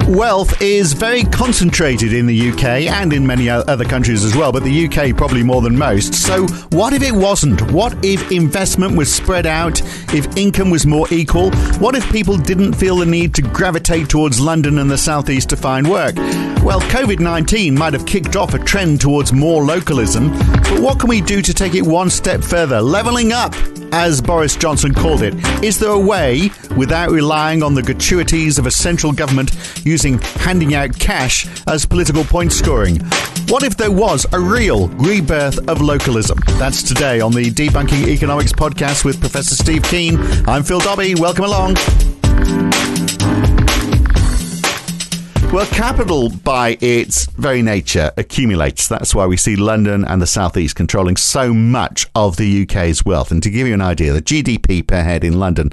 Wealth is very concentrated in the UK and in many other countries as well, but the UK probably more than most. So what if it wasn't? What if investment was spread out? If income was more equal? What if people didn't feel the need to gravitate towards London and the South East to find work? Well, COVID-19 might have kicked off a trend towards more localism, but what can we do to take it one step further? Levelling up, as Boris Johnson called it. Is there a way, without relying on the gratuities of a central government using handing out cash as political point scoring? What if there was a real rebirth of localism? That's today on the Debunking Economics podcast with Professor Steve Keen. I'm Phil Dobbie. Welcome along. Well, capital by its very nature accumulates. That's why we see London and the South East controlling so much of the UK's wealth. And to give you an idea, the GDP per head in London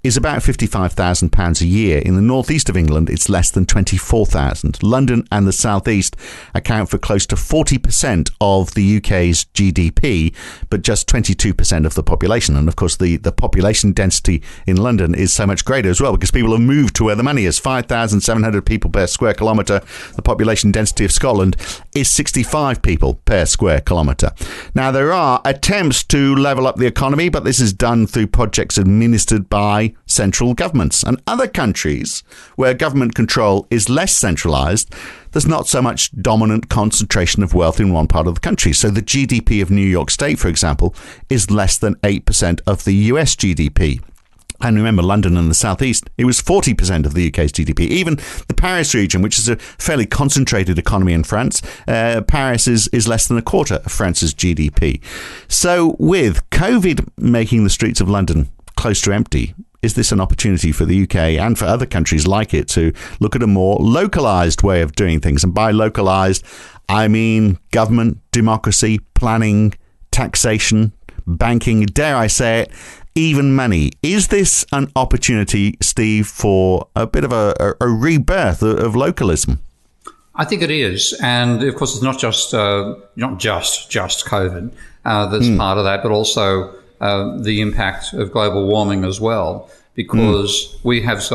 is about £55,000 a year. In the northeast of England, it's less than 24,000. London and the southeast account for close to 40% of the UK's GDP, but just 22% of the population. And of course, the population density in London is so much greater as well because people have moved to where the money is. 5,700 people per square kilometre. The population density of Scotland is 65 people per square kilometre. Now, there are attempts to level up the economy, but this is done through projects administered by central governments. And other countries where government control is less centralised, there's not so much dominant concentration of wealth in one part of the country. So the GDP of New York State, for example, is less than 8% of the US GDP. And remember, London and the South East, it was 40% of the UK's GDP. Even the Paris region, which is a fairly concentrated economy in France, Paris is less than a quarter of France's GDP. So with COVID making the streets of London close to empty, is this an opportunity for the UK and for other countries like it to look at a more localised way of doing things? And by localised, I mean government, democracy, planning, taxation, banking, dare I say it, even money. Is this an opportunity, Steve, for a bit of a rebirth of localism? I think it is, and of course, it's not just COVID that's part of that, but also the impact of global warming as well, because we have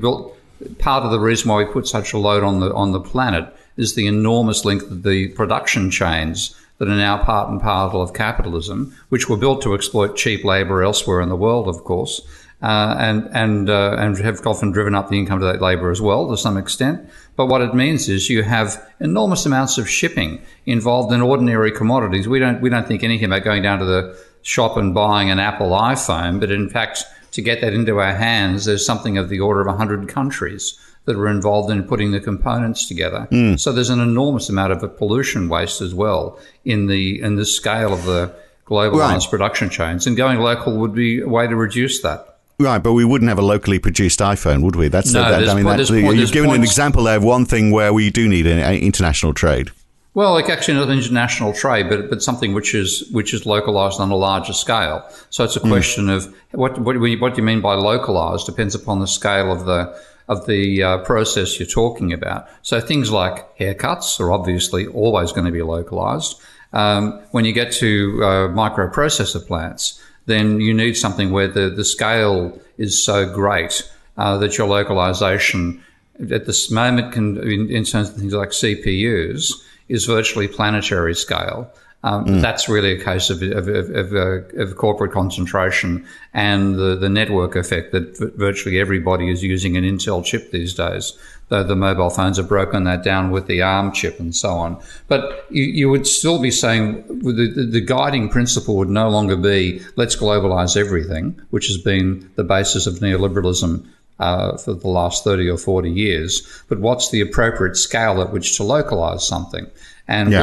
built part of the reason why we put such a load on the planet is the enormous length of the production chains that are now part and parcel of capitalism, which were built to exploit cheap labour elsewhere in the world, of course, and have often driven up the income to that labour as well to some extent. But what it means is you have enormous amounts of shipping involved in ordinary commodities. We don't think anything about going down to the shop and buying an Apple iPhone, but in fact, to get that into our hands, there's something of the order of 100 countries that are involved in putting the components together. So there's an enormous amount of pollution waste as well in the scale of the globalized production chains, and going local would be a way to reduce that. Right, but we wouldn't have a locally produced iPhone, would we? You've given an example there of one thing where we do need international trade. Well, like actually not international trade, but something which is localized on a larger scale. So it's a question of what do you mean by localized? Depends upon the scale of the process you're talking about. So things like haircuts are obviously always going to be localized. When you get to microprocessor plants, then you need something where the scale is so great that your localization at this moment can, in terms of things like CPUs, is virtually planetary scale. That's really a case of corporate concentration and the network effect that virtually everybody is using an Intel chip these days, though the mobile phones have broken that down with the ARM chip and so on. But you would still be saying the guiding principle would no longer be let's globalize everything, which has been the basis of neoliberalism for the last 30 or 40 years, but what's the appropriate scale at which to localize something? And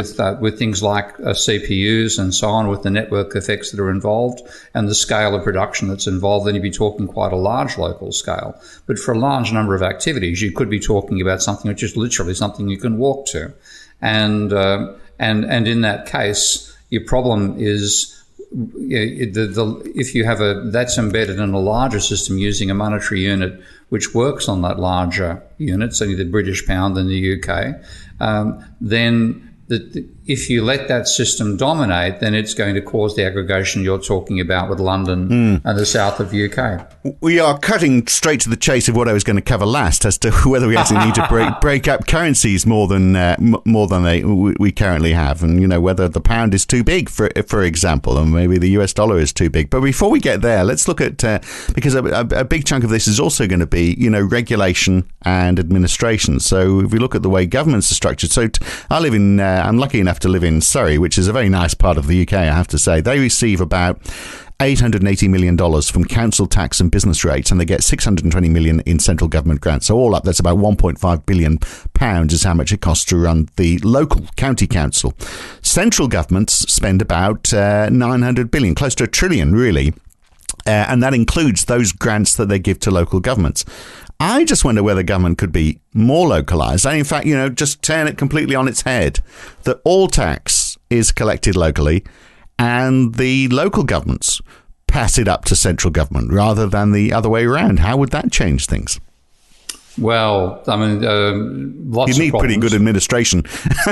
with things like CPUs and so on, with the network effects that are involved and the scale of production that's involved, then you'd be talking quite a large local scale. But for a large number of activities, you could be talking about something which is literally something you can walk to. And in that case, your problem is if you have that's embedded in a larger system using a monetary unit which works on that larger unit, so the British pound and the UK, then if you let that system dominate, then it's going to cause the aggregation you're talking about with London and the south of the UK. We are cutting straight to the chase of what I was going to cover last, as to whether we actually need to break up currencies more than we currently have, and whether the pound is too big, for example, and maybe the US dollar is too big. But before we get there, let's look at because a big chunk of this is also going to be regulation and administration. So if we look at the way governments are structured, so I'm lucky enough to live in Surrey, which is a very nice part of the UK, I have to say. They receive about $880 million from council tax and business rates, and they get $620 million in central government grants. So all up, that's about £1.5 billion is how much it costs to run the local county council. Central governments spend about $900 billion, close to $1 trillion, really. And that includes those grants that they give to local governments. I just wonder whether government could be more localised. And in fact, just turn it completely on its head, that all tax is collected locally and the local governments pass it up to central government rather than the other way around. How would that change things? Well, I mean, lots of problems. You need pretty good administration.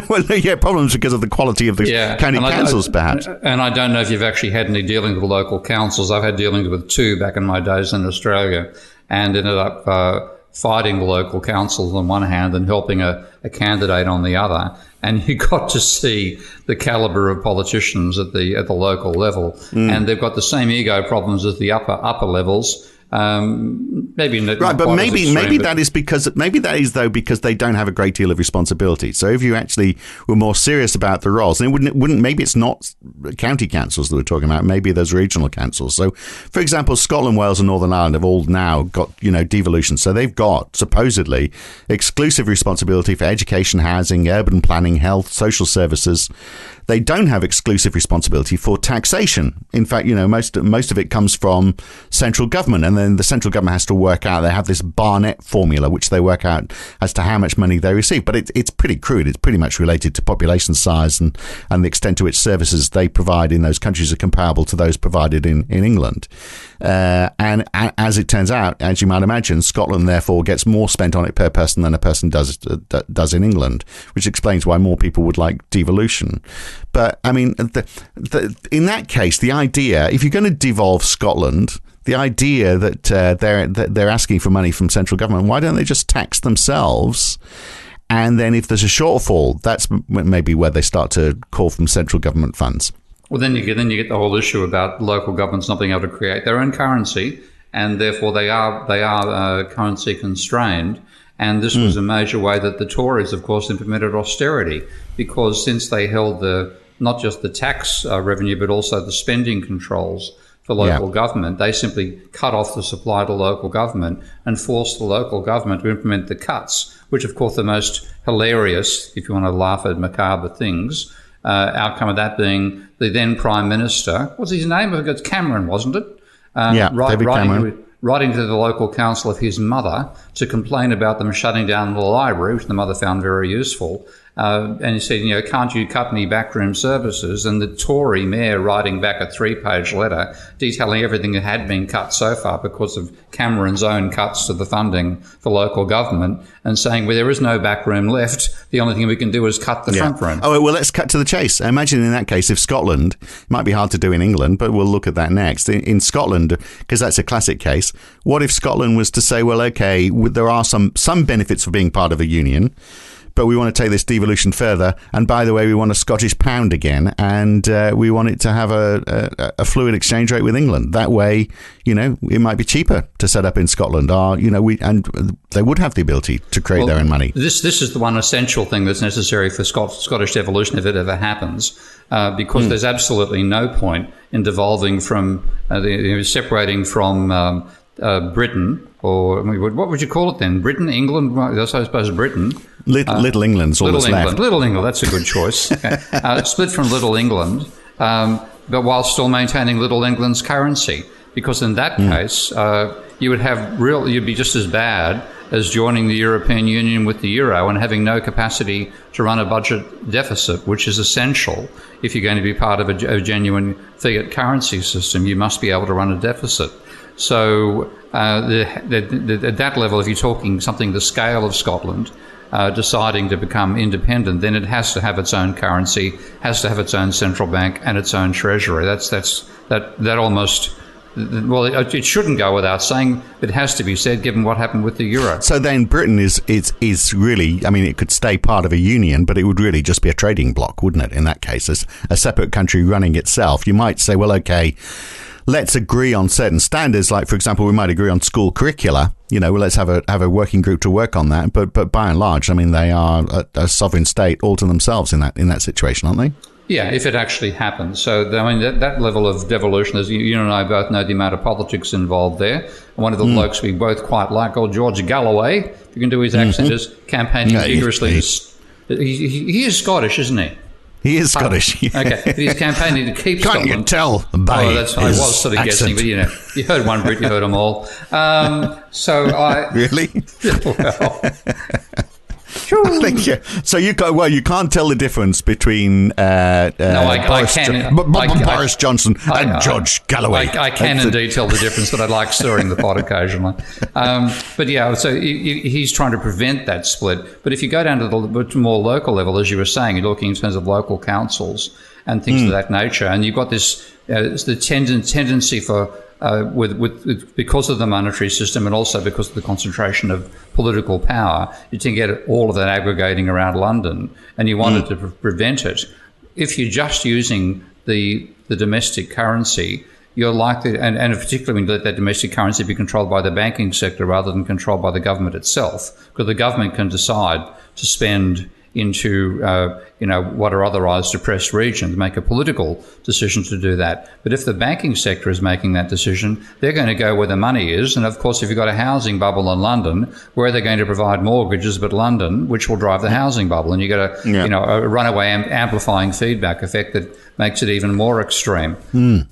Well, yeah, problems because of the quality of the county councils, perhaps. And I don't know if you've actually had any dealings with local councils. I've had dealings with 2 back in my days in Australia, and ended up fighting the local councils on one hand and helping a candidate on the other. And you got to see the calibre of politicians at the local level, and they've got the same ego problems as the upper levels. Maybe not right, but maybe that is because they don't have a great deal of responsibility. So if you actually were more serious about the roles, and it wouldn't maybe it's not county councils that we're talking about. Maybe there's regional councils. So, for example, Scotland, Wales, and Northern Ireland have all now got devolution. So they've got supposedly exclusive responsibility for education, housing, urban planning, health, social services. They don't have exclusive responsibility for taxation. In fact, most of it comes from central government, and then the central government has to work out. They have this Barnett formula, which they work out as to how much money they receive. But it's pretty crude. It's pretty much related to population size and the extent to which services they provide in those countries are comparable to those provided in England. And as it turns out, as you might imagine, Scotland therefore gets more spent on it per person than a person does in England, which explains why more people would like devolution. But I mean, in that case, the idea, if you're going to devolve Scotland, the idea that they're asking for money from central government, why don't they just tax themselves? And then if there's a shortfall, that's maybe where they start to call from central government funds. Well, then you get the whole issue about local governments not being able to create their own currency, and therefore they are currency constrained. And this was a major way that the Tories, of course, implemented austerity, because since they held not just the tax revenue, but also the spending controls for local government, they simply cut off the supply to local government and forced the local government to implement the cuts, which, of course, the most hilarious, if you want to laugh at macabre things, outcome of that being the then Prime Minister, what's his name? It's Cameron, wasn't it? David Cameron. Writing to the local council of his mother to complain about them shutting down the library, which the mother found very useful. And he said, can't you cut any backroom services? And the Tory mayor writing back a 3-page letter detailing everything that had been cut so far because of Cameron's own cuts to the funding for local government, and saying, well, there is no backroom left. The only thing we can do is cut the front room. Oh, well, let's cut to the chase. I imagine in that case, if Scotland, it might be hard to do in England, but we'll look at that next. In Scotland, because that's a classic case, what if Scotland was to say, well, okay, there are some benefits for being part of a union, but we want to take this devolution further. And by the way, we want a Scottish pound again, and we want it to have a fluid exchange rate with England. That way, it might be cheaper to set up in Scotland. And they would have the ability to create their own money. This is the one essential thing that's necessary for Scottish devolution if it ever happens, because there's absolutely no point in devolving from separating from Britain, or what would you call it then? Britain, England? I suppose Britain. Little England's all that's left. Little England, that's a good choice. Okay. Split from Little England, but while still maintaining Little England's currency, because in that case, you'd be just as bad as joining the European Union with the euro and having no capacity to run a budget deficit, which is essential if you're going to be part of a genuine fiat currency system. You must be able to run a deficit. So at that level, if you're talking something the scale of Scotland, deciding to become independent, then it has to have its own currency, has to have its own central bank and its own treasury. That almost... Well, it shouldn't go without saying. It has to be said, given what happened with the euro. So then Britain is really, I mean, it could stay part of a union, but it would really just be a trading bloc, wouldn't it, in that case, as a separate country running itself? You might say, well, okay, let's agree on certain standards. Like, for example, we might agree on school curricula. Well, let's have a working group to work on that. But by and large, I mean, they are a sovereign state all to themselves in that situation, aren't they? Yeah, if it actually happens. So, I mean, that level of devolution, as you and I both know the amount of politics involved there. One of the blokes we both quite like, old George Galloway, if you can do his accent, is campaigning vigorously. He is Scottish, isn't he? He is Scottish. Okay, but he's campaigning to keep Scotland. Can't you tell by I was sort of guessing, but you heard one Brit, you heard them all. Really? Well... So you can't tell the difference between Boris Johnson and George Galloway. I can indeed tell the difference, but I like stirring the pot occasionally. But yeah, so he's trying to prevent that split. But if you go down to the more local level, as you were saying, you're looking in terms of local councils and things of that nature, and you've got this the tendency for because of the monetary system and also because of the concentration of political power, you can get all of that aggregating around London, and you wanted to prevent it. If you're just using the domestic currency, you're likely, and particularly when that domestic currency be controlled by the banking sector rather than controlled by the government itself, because the government can decide to spend into what are otherwise depressed regions, make a political decision to do that. But if the banking sector is making that decision, they're going to go where the money is. And of course, if you've got a housing bubble in London, where are they going to provide mortgages but London, which will drive the housing bubble? And you got a runaway amplifying feedback effect that makes it even more extreme.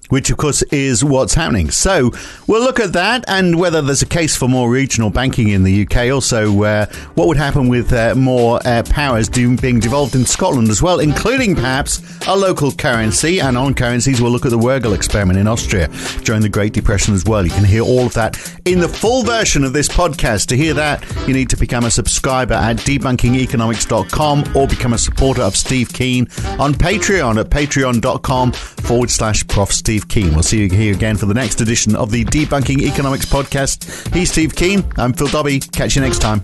Which, of course, is what's happening. So we'll look at that and whether there's a case for more regional banking in the UK. Also, what would happen with more powers being devolved in Scotland as well, including perhaps a local currency. And on currencies, we'll look at the Worgl experiment in Austria during the Great Depression as well. You can hear all of that in the full version of this podcast. To hear that, you need to become a subscriber at debunkingeconomics.com or become a supporter of Steve Keen on Patreon at patreon.com/Prof Steve Keen. We'll see you here again for the next edition of the Debunking Economics podcast. He's Steve Keen. I'm Phil Dobbie. Catch you next time.